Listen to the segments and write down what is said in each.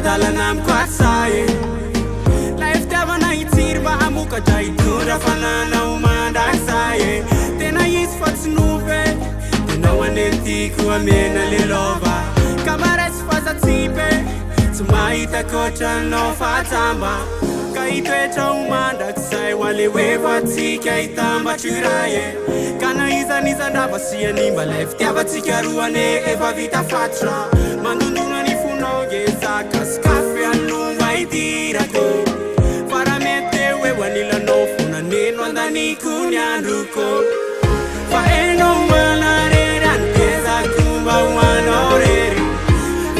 adalana amikoasaye laefitiavana itiry mba hamokatra hitondra fananao mandraksaye tena izy fa tsy nove tenao anetiako amena le lova ka maresy fazatsipe tsy mahita kotranao fatsamba ka hitoetra ho mandrakzay ho ale hoe fatsika hitambatriraye ka na izanizandrava siany mba lay fitiavatsika roane efa vita fatra mandondona ny fonao gezaka skafy alonga hidirako fa raha mety hoe ho anilanao fonaneno andaniko ny androko fa enao malarery antezako mba ho anao rery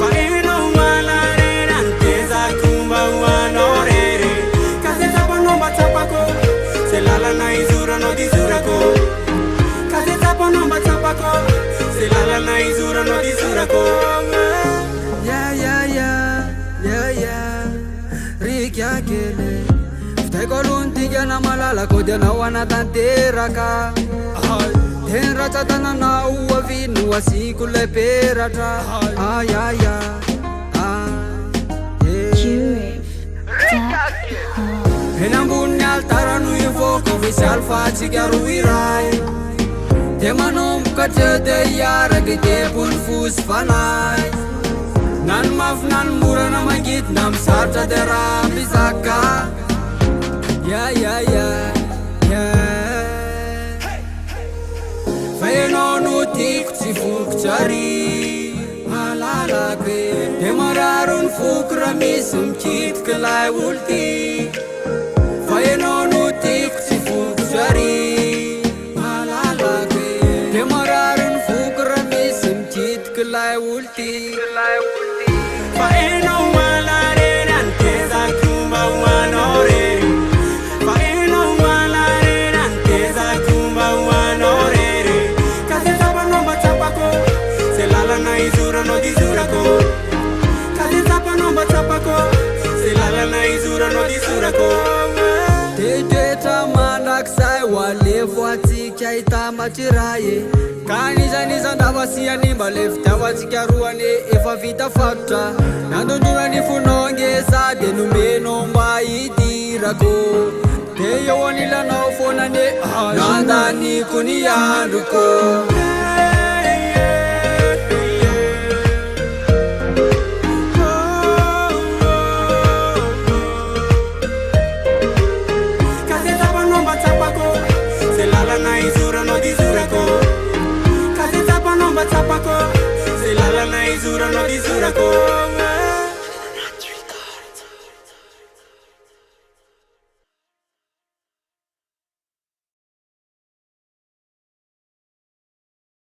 fa enao malarery antezako mba ho anao rery ka zay zapanao mba tsapako zay lalana izoranao dizorako ka zay zapanao mba tsapako zay lalana izoranao dizorako rikyakele fitaiko alohany tigana malalako dia anao anatanteraka teny ratsatananao avino asiko lay peratra ayaya eny amboniny altarano ivoko visy alfatsika ro iray dia manomboka tre dia hiaraky debony fosy fanay nany mafy nany morana mangidina misarotra dia raha mizaka fa enao no tiako tsy vokotsary malalako dia mararo ny foko raha misy mikitiky lay olo ty fa enao no tiako tsy vokotsary malalako dia mararo ny foko raha misy mikitiky lay olo ty fa enao malarery antezako mba ho anao rery fa enao malarery antezako mba ho anao rery ka zay zapanao mba tsapako zay lalana izoranao dizorako ka zay zapanao mba tsapako zay lalana izoranao dizorako tetetra mandrakizay ho alevo atsika hitambatriraye ka nizanizandrava siany mba le fitiavatsika roane efa vita fatotra nandondona ny fonongeza dia nomeno mba hidirako dia eo anilanao fonane nandaniko ny androko ka zay zapanao mba tsapako zay lalana izoranao dizorako ka zay zapanao mba tsapako zay lalana izoranao dizorako